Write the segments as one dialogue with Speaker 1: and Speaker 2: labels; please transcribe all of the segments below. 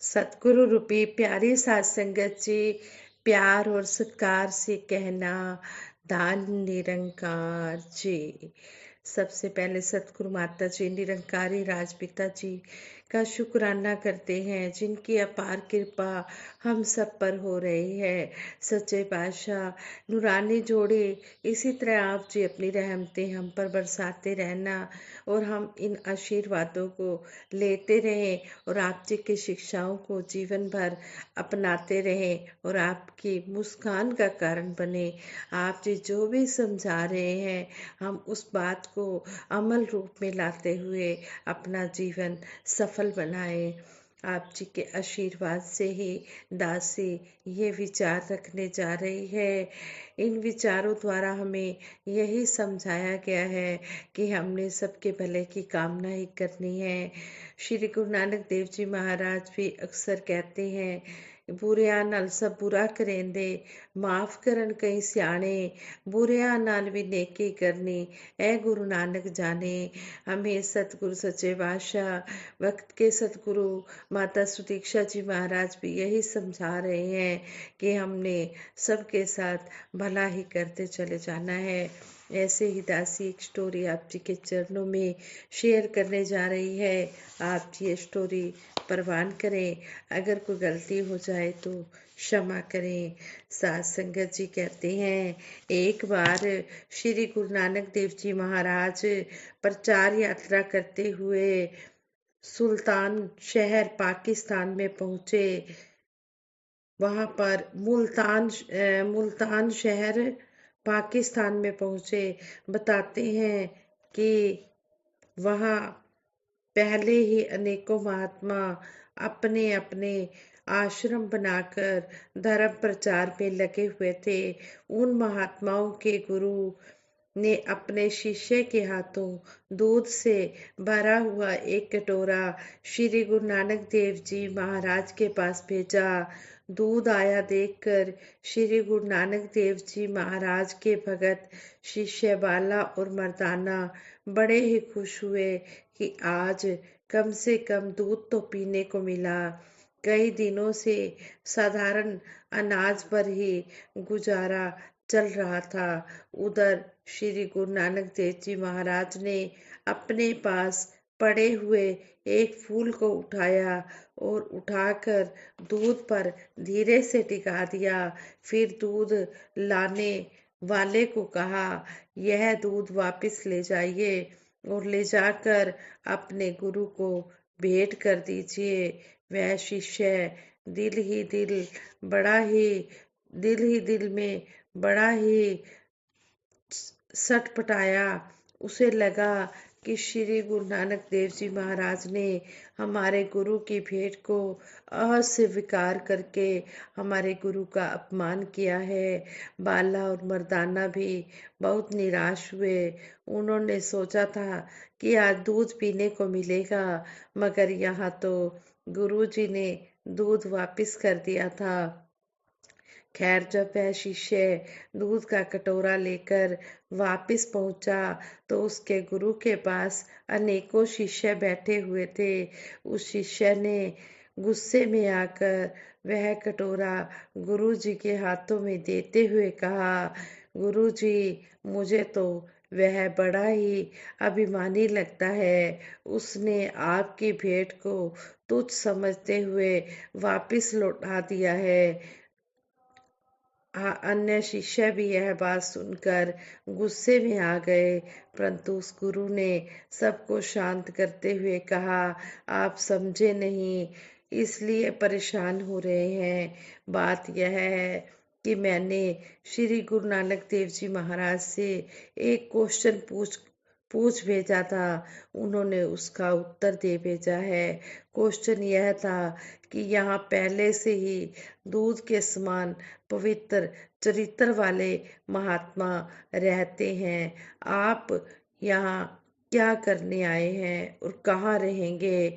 Speaker 1: सतगुरु रूपी प्यारी सात संगत जी, प्यार और सत्कार से कहना दान निरंकार जी। सबसे पहले सतगुरु माता जी निरंकारी राजपिता जी का शुक्राना करते हैं, जिनकी अपार कृपा हम सब पर हो रही है। सच्चे पातशाह नूरानी जोड़े इसी तरह आप जी अपनी रहमतें हम पर बरसाते रहना और हम इन आशीर्वादों को लेते रहें और आप जी की शिक्षाओं को जीवन भर अपनाते रहें और आपकी मुस्कान का कारण बने। आप जी जो भी समझा रहे हैं, हम उस बात को अमल रूप में लाते हुए अपना जीवन सफल बनाएं। आप जी के आशीर्वाद से ही दासी ये विचार रखने जा रही है। इन विचारों द्वारा हमें यही समझाया गया है कि हमने सबके भले की कामना ही करनी है। श्री गुरु नानक देव जी महाराज भी अक्सर कहते हैं, बुरिਆਂ ਨਾਲ सब बुरा करेंदे, माफ करन कई सियाने, बुरिਆਂ ਨਾਲ भी नेकी करनी, ए गुरु नानक जाने। हमें सतगुरु सच्चे बादशाह वक्त के सतगुरु माता सुदीक्षा जी महाराज भी यही समझा रहे हैं कि हमने सबके साथ भला ही करते चले जाना है। ऐसे ही दासी एक स्टोरी आप जी के चरणों में शेयर करने जा रही है। आप जी ये स्टोरी परवान करें, अगर कोई गलती हो जाए तो क्षमा करें। सात संगत जी कहते हैं, एक बार श्री गुरु नानक देव जी महाराज प्रचार यात्रा करते हुए सुल्तान शहर पाकिस्तान में पहुंचे। वहां पर मुल्तान शहर पाकिस्तान में पहुंचे। बताते हैं कि वहां पहले ही अनेकों महात्मा अपने अपने आश्रम बनाकर धर्म प्रचार में लगे हुए थे। उन महात्माओं के गुरु ने अपने शिष्य के हाथों दूध से भरा हुआ एक कटोरा श्री गुरु नानक देव जी महाराज के पास भेजा। दूध आया देखकर श्री गुरु नानक देव जी महाराज के भगत शिष्य बाला और मर्दाना बड़े ही खुश हुए कि आज कम से कम दूध तो पीने को मिला। कई दिनों से साधारण अनाज पर ही गुजारा चल रहा था। उधर श्री गुरु नानक देव जी महाराज ने अपने पास पड़े हुए एक फूल को उठाया और उठाकर दूध पर धीरे से टिका दिया। फिर दूध लाने वाले को कहा, यह दूध वापस ले जाइए और ले जाकर अपने गुरु को भेंट कर दीजिए। वह शिष्य दिल ही दिल बड़ा ही दिल में बड़ा ही सटपटाया। उसे लगा कि श्री गुरु नानक देव जी महाराज ने हमारे गुरु की भेंट को अस्वीकार करके हमारे गुरु का अपमान किया है। बाला और मर्दाना भी बहुत निराश हुए। उन्होंने सोचा था कि आज दूध पीने को मिलेगा, मगर यहाँ तो गुरु जी ने दूध वापस कर दिया था। खैर, जब वह शिष्य दूध का कटोरा लेकर वापस पहुंचा तो उसके गुरु के पास अनेकों शिष्य बैठे हुए थे। उस शिष्य ने गुस्से में आकर वह कटोरा गुरु जी के हाथों में देते हुए कहा, गुरु जी, मुझे तो वह बड़ा ही अभिमानी लगता है। उसने आपकी भेंट को तुच्छ समझते हुए वापस लौटा दिया है। अन्य शिष्य भी यह बात सुनकर गुस्से में आ गए, परंतु उस गुरु ने सबको शांत करते हुए कहा, आप समझे नहीं, इसलिए परेशान हो रहे हैं। बात यह है कि मैंने श्री गुरु नानक देव जी महाराज से एक क्वेश्चन पूछ भेजा था, उन्होंने उसका उत्तर दे भेजा है। क्वेश्चन यह था कि यहाँ पहले से ही दूध के समान पवित्र चरित्र वाले महात्मा रहते हैं। आप यहाँ क्या करने आए हैं और कहाँ रहेंगे?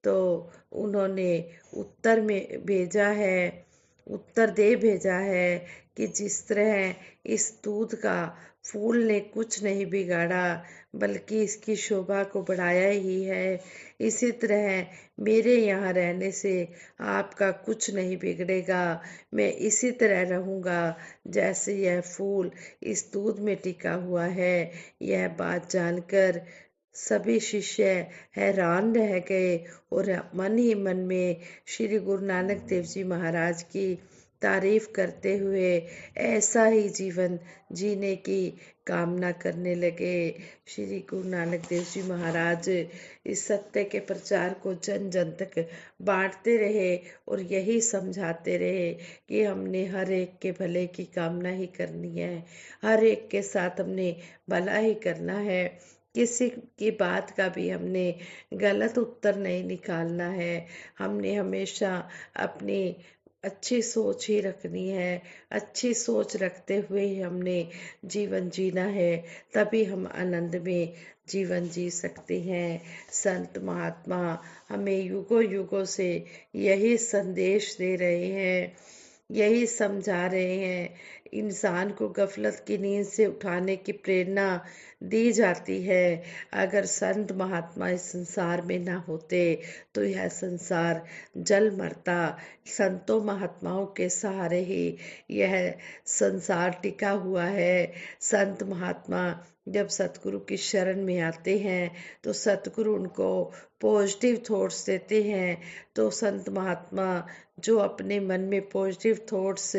Speaker 1: तो उन्होंने उत्तर में भेजा है, उत्तर दे भेजा है कि जिस तरह इस दूध का फूल ने कुछ नहीं बिगाड़ा बल्कि इसकी शोभा को बढ़ाया ही है, इसी तरह मेरे यहाँ रहने से आपका कुछ नहीं बिगड़ेगा। मैं इसी तरह रहूँगा जैसे यह फूल इस दूध में टिका हुआ है। यह बात जानकर सभी शिष्य हैरान रह गए और मन ही मन में श्री गुरु नानक देव जी महाराज की तारीफ करते हुए ऐसा ही जीवन जीने की कामना करने लगे। श्री गुरु नानक देव जी महाराज इस सत्य के प्रचार को जन जन तक बांटते रहे और यही समझाते रहे कि हमने हर एक के भले की कामना ही करनी है, हर एक के साथ हमने भला ही करना है। किसी की बात का भी हमने गलत उत्तर नहीं निकालना है। हमने हमेशा अपनी अच्छी सोच ही रखनी है। अच्छी सोच रखते हुए ही हमने जीवन जीना है, तभी हम आनंद में जीवन जी सकते हैं। संत महात्मा हमें युगों युगों से यही संदेश दे रहे हैं, यही समझा रहे हैं। इंसान को गफलत की नींद से उठाने की प्रेरणा दी जाती है। अगर संत महात्मा इस संसार में ना होते तो यह संसार जल मरता। संतों महात्माओं के सहारे ही यह संसार टिका हुआ है। संत महात्मा जब सतगुरु की शरण में आते हैं तो सतगुरु उनको पॉजिटिव थॉट्स देते हैं। तो संत महात्मा जो अपने मन में पॉजिटिव थॉट्स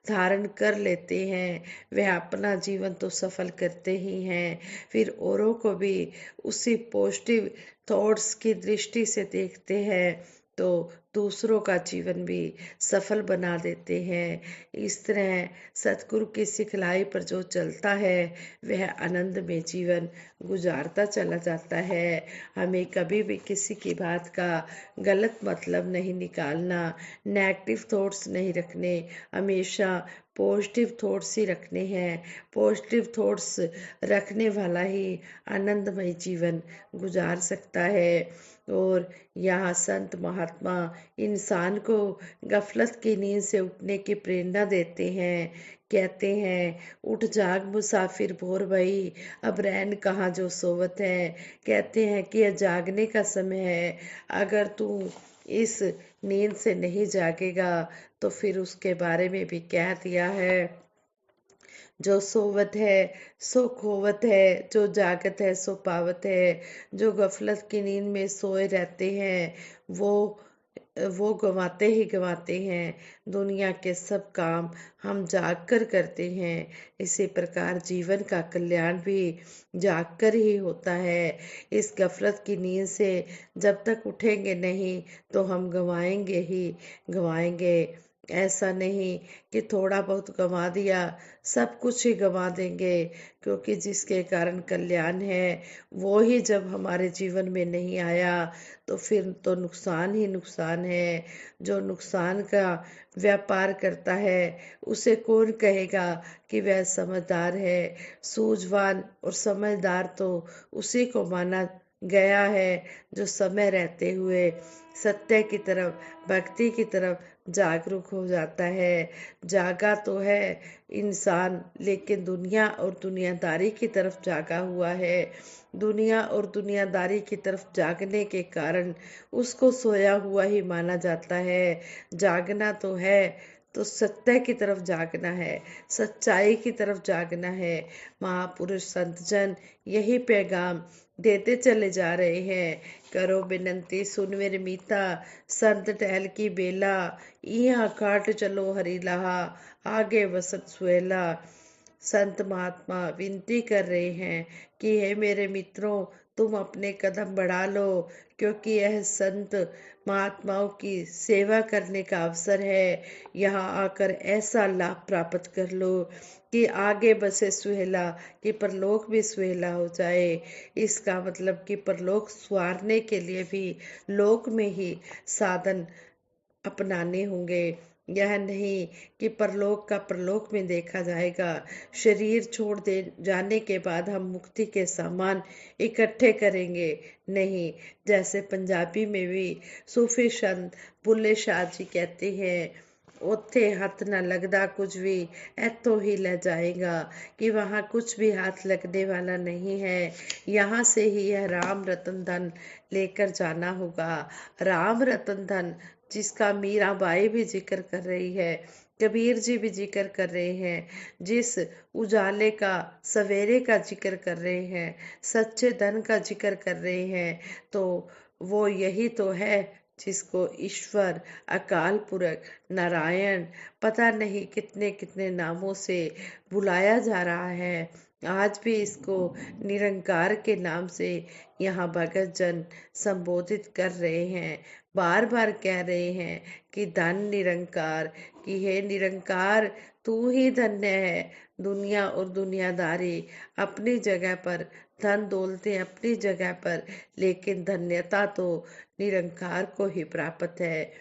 Speaker 1: धारण कर लेते हैं वह अपना जीवन तो सफल करते ही हैं, फिर औरों को भी उसी पॉजिटिव थॉट्स की दृष्टि से देखते हैं तो दूसरों का जीवन भी सफल बना देते हैं। इस तरह सतगुरु की सिखलाई पर जो चलता है वह आनंद में जीवन गुजारता चला जाता है। हमें कभी भी किसी की बात का गलत मतलब नहीं निकालना, नेगेटिव थॉट्स नहीं रखने, हमेशा पॉजिटिव थॉट्स ही रखने हैं। पॉजिटिव थॉट्स रखने वाला ही आनंदमय जीवन गुजार सकता है। और यहाँ संत महात्मा इंसान को गफलत की नींद से उठने की प्रेरणा देते हैं। कहते हैं, उठ जाग मुसाफिर भोर भई, अब रैन कहाँ जो सोवत है। कहते हैं कि यह जागने का समय है। अगर तू इस नींद से नहीं जागेगा तो फिर उसके बारे में भी कह दिया है, जो सोवत है सो खोवत है, जो जागत है सो पावत है। जो गफलत की नींद में सोए रहते हैं वो गंवाते ही गंवाते हैं। दुनिया के सब काम हम जाग कर करते हैं। इसी प्रकार जीवन का कल्याण भी जाग कर ही होता है। इस गफलत की नींद से जब तक उठेंगे नहीं तो हम गंवाएंगे ही गंवाएंगे। ऐसा नहीं कि थोड़ा बहुत गंवा दिया सब कुछ ही गंवा देंगे, क्योंकि जिसके कारण कल्याण है वो ही जब हमारे जीवन में नहीं आया तो फिर तो नुकसान ही नुकसान है। जो नुकसान का व्यापार करता है उसे कौन कहेगा कि वह समझदार है। सूझवान और समझदार तो उसी को माना गया है जो समय रहते हुए सत्य की तरफ, भक्ति की तरफ जागरूक हो जाता है। जागा तो है इंसान, लेकिन दुनिया और दुनियादारी की तरफ जागा हुआ है। दुनिया और दुनियादारी की तरफ जागने के कारण उसको सोया हुआ ही माना जाता है। जागना तो है तो सत्य की तरफ जागना है, सच्चाई की तरफ जागना है। महापुरुष संतजन यही पैगाम देते चले जा रहे हैं। करो बिनती सुन मेरे मीता, संत टहल की बेला, इहाँ काट चलो हरी लाहा, आगे वसत सुहेला। संत महात्मा विनती कर रहे हैं कि हे मेरे मित्रों, तुम अपने कदम बढ़ा लो, क्योंकि यह संत महात्माओं की सेवा करने का अवसर है। यहाँ आकर ऐसा लाभ प्राप्त कर लो कि आगे बसे सुहेला, कि परलोक भी सुहेला हो जाए। इसका मतलब कि परलोक संवारने के लिए भी लोक में ही साधन अपनाने होंगे। यह नहीं कि परलोक का परलोक में देखा जाएगा। शरीर छोड़ दे जाने के बाद हम मुक्ति के सामान इकट्ठे करेंगे, नहीं। जैसे पंजाबी में भी सूफी संत बुल्ले शाह जी कहते हैं ਉੱਥੇ ਹੱਥ ਨਾ लगदा कुछ भी, ऐथों ही ले जाएगा, कि वहाँ कुछ भी हाथ लगने वाला नहीं है। यहाँ से ही यह राम रतन धन लेकर जाना होगा। राम रतन धन जिसका मीराबाई भी जिक्र कर रही है, कबीर जी भी जिक्र कर रहे हैं, जिस उजाले का सवेरे का जिक्र कर रहे हैं, सच्चे धन का जिक्र कर रहे हैं, तो वो यही तो है जिसको ईश्वर, अकाल पुरख, नारायण, पता नहीं कितने कितने नामों से बुलाया जा रहा है। आज भी इसको निरंकार के नाम से यहाँ भगत जन संबोधित कर रहे हैं, बार बार कह रहे हैं कि धन निरंकार, कि हे निरंकार तू ही धन्य है। दुनिया और दुनियादारी अपनी जगह पर, धन दौलतें अपनी जगह पर, लेकिन धन्यता तो निरंकार को ही प्राप्त है।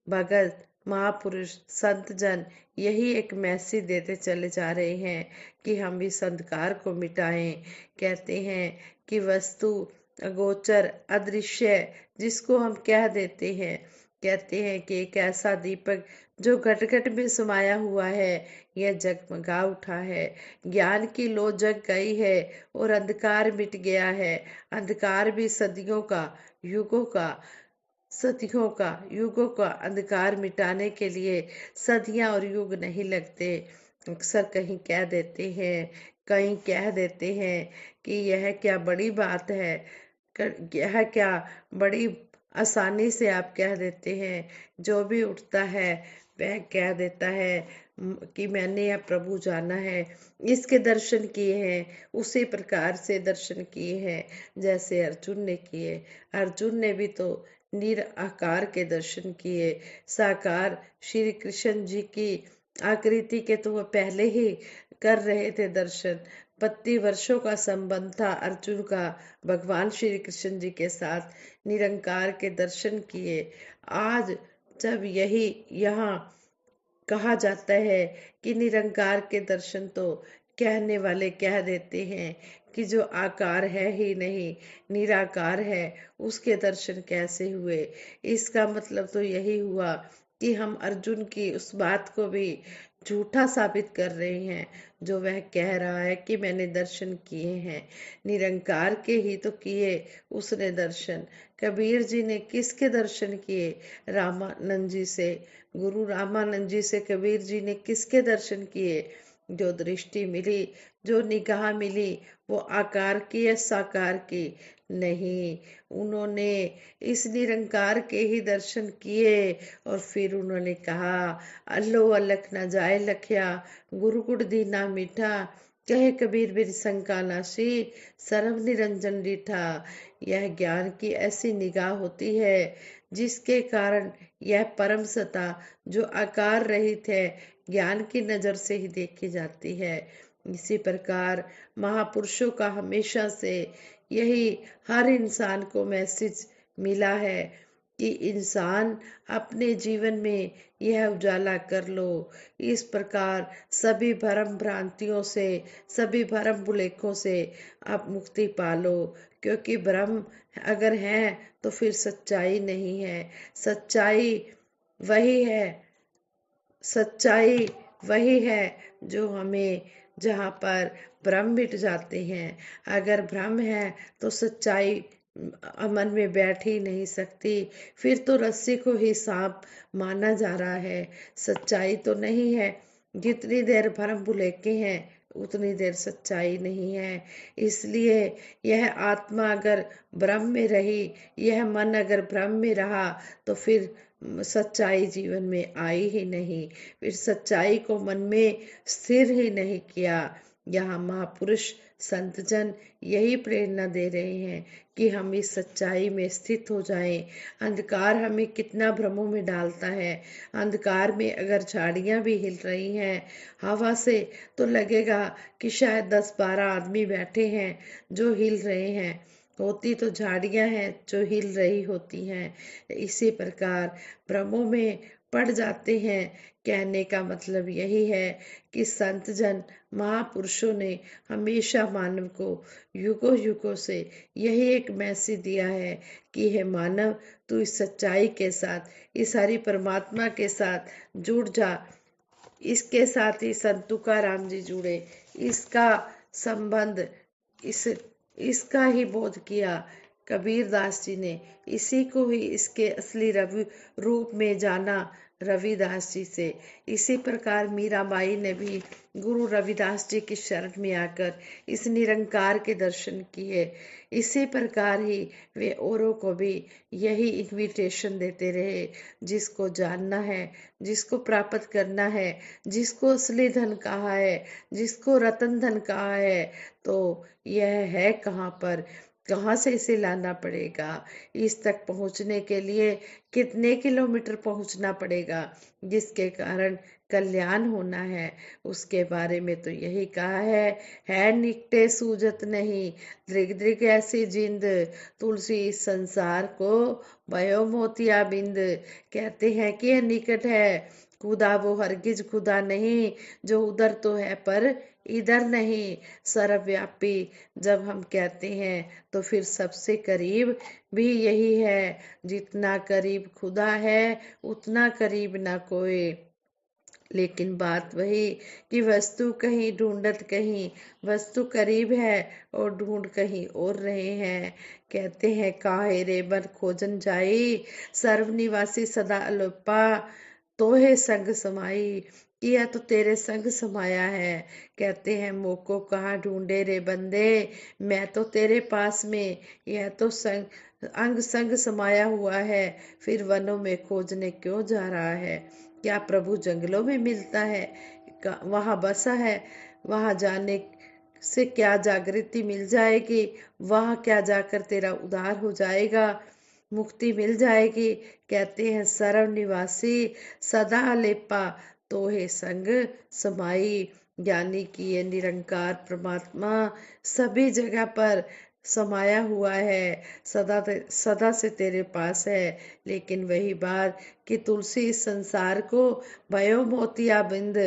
Speaker 1: भगत महापुरुष संत जन यही एक मैसेज देते चले जा रहे हैं कि हम इस अंधकार को मिटाएं। कहते हैं कि वस्तु अगोचर अदृश्य जिसको हम कह देते हैं, कहते हैं कि एक ऐसा दीपक जो घट घट में समाया हुआ है, यह जगमगा उठा है। ज्ञान की लो जग गई है और अंधकार मिट गया है। अंधकार भी सदियों का, युगों का, सदियों का, युगों का अंधकार मिटाने के लिए सदियां और युग नहीं लगते। अक्सर कहीं कह देते हैं, कहीं कह देते हैं कि यह क्या बड़ी बात है, यह क्या बड़ी आसानी से आप कह देते हैं। जो भी उठता है वह कह देता है कि मैंने यह प्रभु जाना है, इसके दर्शन किए हैं, उसी प्रकार से दर्शन किए हैं जैसे अर्जुन ने किए। अर्जुन ने भी तो निराकार के दर्शन किए। साकार श्री कृष्ण जी की आकृति के तो वह पहले ही कर रहे थे दर्शन। 32 वर्षों का संबंध था अर्जुन का भगवान श्री कृष्ण जी के साथ। निरंकार के दर्शन किए। आज जब यही यहाँ कहा जाता है कि निरंकार के दर्शन तो कहने वाले कह देते हैं कि जो आकार है ही नहीं, निराकार है, उसके दर्शन कैसे हुए। इसका मतलब तो यही हुआ कि हम अर्जुन की उस बात को भी झूठा साबित कर रहे हैं जो वह कह रहा है कि मैंने दर्शन किए हैं। निरंकार के ही तो किए उसने दर्शन। कबीर जी ने किसके दर्शन किए? रामानंद जी से। गुरु रामानंद जी से कबीर जी ने किसके दर्शन किए? जो दृष्टि मिली, जो निगाह मिली, वो आकार की या साकार की नहीं। उन्होंने इस निरंकार के ही दर्शन किए और फिर उन्होंने कहा, अल्लो अलख न जाए लखया, गुरु गुड़ दीना मीठा, कहे कबीर बिन शंका नाशी, सर्व निरंजन डीठा। यह ज्ञान की ऐसी निगाह होती है जिसके कारण यह परम सत्ता जो आकार रहित है, ज्ञान की नजर से ही देखी जाती है। इसी प्रकार महापुरुषों का हमेशा से यही हर इंसान को मैसेज मिला है कि इंसान अपने जीवन में यह उजाला कर लो। इस प्रकार सभी भ्रम भ्रांतियों से, सभी भ्रम भुलेखों से आप मुक्ति पालो, क्योंकि भ्रम अगर है तो फिर सच्चाई नहीं है। सच्चाई वही है, सच्चाई वही है जो हमें, जहाँ पर भ्रम मिट जाते हैं। अगर भ्रम है तो सच्चाई मन में बैठ ही नहीं सकती। फिर तो रस्सी को ही सांप माना जा रहा है, सच्चाई तो नहीं है। जितनी देर भ्रम भुलेखे हैं उतनी देर सच्चाई नहीं है। इसलिए यह आत्मा अगर भ्रम में रही, यह मन अगर भ्रम में रहा, तो फिर सच्चाई जीवन में आई ही नहीं। फिर सच्चाई को मन में स्थिर ही नहीं किया। यहाँ महापुरुष संत जन यही प्रेरणा दे रहे हैं कि हम इस सच्चाई में स्थित हो जाएं। अंधकार हमें कितना भ्रमों में डालता है। अंधकार में अगर झाड़ियां भी हिल रही हैं हवा से, तो लगेगा कि शायद 10-12 आदमी बैठे हैं जो हिल रहे हैं, होती तो झाड़ियां हैं जो हिल रही होती हैं। इसी प्रकार भ्रमों में पड़ जाते हैं। कहने का मतलब यही है कि संत जन महापुरुषों ने हमेशा मानव को युगों युगों से यही एक मैसेज दिया है कि हे मानव, तू इस सच्चाई के साथ, इस हरि परमात्मा के साथ जुड़ जा। इसके साथ ही संत तुकाराम जी जुड़े, इसका संबंध इस इसका ही बोध किया कबीर दास जी ने। इसी को ही इसके असली रवि रूप में जाना रविदास जी से। इसी प्रकार मीराबाई ने भी गुरु रविदास जी की शरण में आकर इस निरंकार के दर्शन किए। इसी प्रकार ही वे औरों को भी यही इन्विटेशन देते रहे। जिसको जानना है, जिसको प्राप्त करना है, जिसको असली धन कहा है, जिसको रतन धन कहा है, तो यह है कहाँ पर, कहाँ से इसे लाना पड़ेगा, इस तक पहुंचने के लिए कितने किलोमीटर पहुंचना पड़ेगा, जिसके कारण कल्याण होना है, उसके बारे में तो यही कहा है निकटे सूझत नहीं, दृग दृग ऐसी जिंद, तुलसी इस संसार को भयो मोतिया बिंद। कहते हैं कि यह निकट है, खुदा वो हरगिज खुदा नहीं, जो उधर तो है पर इधर नहीं। सर्वव्यापी जब हम कहते हैं तो फिर सबसे करीब भी यही है। जितना करीब खुदा है उतना करीब ना कोई। लेकिन बात वही कि वस्तु कहीं ढूंढत कहीं, वस्तु करीब है और ढूंढ कहीं और रहे हैं। कहते हैं काहे रे बन खोजन जाई, सर्वनिवासी सदा अलोपा, तोहे संग समाई। किया तो तेरे संग समाया है। कहते हैं मोको कहाँ ढूंढे रे बंदे, मैं तो तेरे पास में, यह तो संग अंग संग समाया हुआ है, फिर वनों में खोजने क्यों जा रहा है। क्या प्रभु जंगलों में मिलता है, वहां बसा है, वहां जाने से क्या जागृति मिल जाएगी, वहां क्या जाकर तेरा उद्धार हो जाएगा, मुक्ति मिल जाएगी। कहते हैं सर्व निवासी सदा लेपा, तो हे संग समाई। यानी कि ये निरंकार परमात्मा सभी जगह पर समाया हुआ है, सदा से तेरे पास है। लेकिन वही बात कि तुलसी इस संसार को भयो मोतिया बिंद,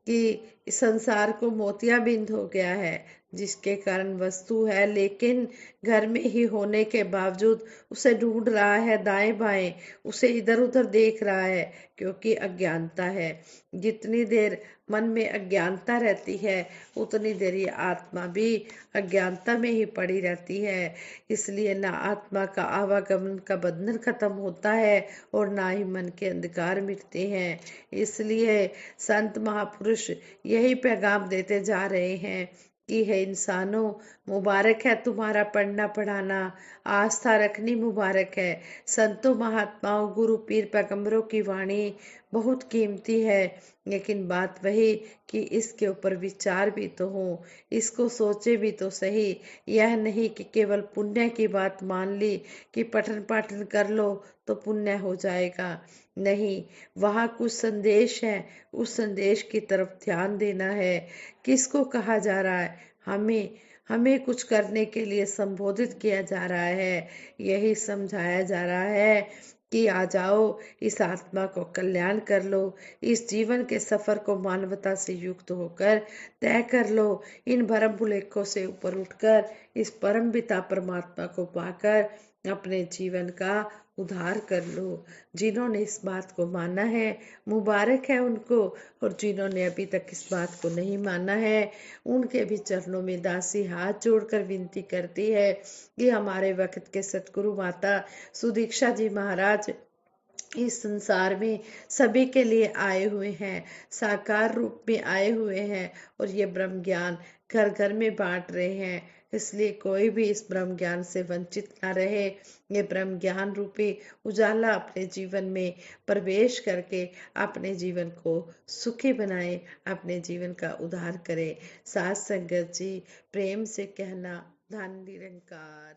Speaker 1: कि इस संसार को मोतिया बिंद हो गया है, जिसके कारण वस्तु है लेकिन घर में ही होने के बावजूद उसे ढूंढ रहा है दाएं बाएं, उसे इधर उधर देख रहा है, क्योंकि अज्ञानता है। जितनी देर मन में अज्ञानता रहती है उतनी देर ये आत्मा भी अज्ञानता में ही पड़ी रहती है। इसलिए ना आत्मा का आवागमन का बंधन खत्म होता है और ना ही मन के अंधकार मिटते हैं। इसलिए संत महापुरुष यही पैगाम देते जा रहे हैं कि है इंसानों, मुबारक है तुम्हारा पढ़ना पढ़ाना, आस्था रखनी मुबारक है। संतों महात्माओं गुरु पीर पैगंबरों की वाणी बहुत कीमती है, लेकिन बात वही कि इसके ऊपर विचार भी तो हो, इसको सोचे भी तो सही। यह नहीं कि केवल पुण्य की बात मान ली कि पठन पाठन कर लो तो पुण्य हो जाएगा। नहीं, वहाँ कुछ संदेश है, उस संदेश की तरफ ध्यान देना है। किसको कहा जा रहा है, हमें हमें कुछ करने के लिए संबोधित किया जा रहा है। यही समझाया जा रहा है कि आ जाओ, इस आत्मा को कल्याण कर लो, इस जीवन के सफर को मानवता से युक्त होकर तय कर लो। इन भरम भुलेखों से ऊपर उठकर इस परम पिता परमात्मा को पाकर अपने जीवन का उद्धार कर लो। जिन्होंने इस बात को माना है मुबारक है उनको, और जिन्होंने अभी तक इस बात को नहीं माना है उनके भी चरणों में दासी हाथ जोड़कर विनती करती है कि हमारे वक्त के सतगुरु माता सुदीक्षा जी महाराज इस संसार में सभी के लिए आए हुए हैं, साकार रूप में आए हुए हैं, और ये ब्रह्म ज्ञान घर घर में बांट रहे हैं। इसलिए कोई भी इस ब्रह्म ज्ञान से वंचित ना रहे। ये ब्रह्म ज्ञान रूपी उजाला अपने जीवन में प्रवेश करके अपने जीवन को सुखी बनाए, अपने जीवन का उद्धार करे। साथ संगत जी, प्रेम से कहना धन निरंकार।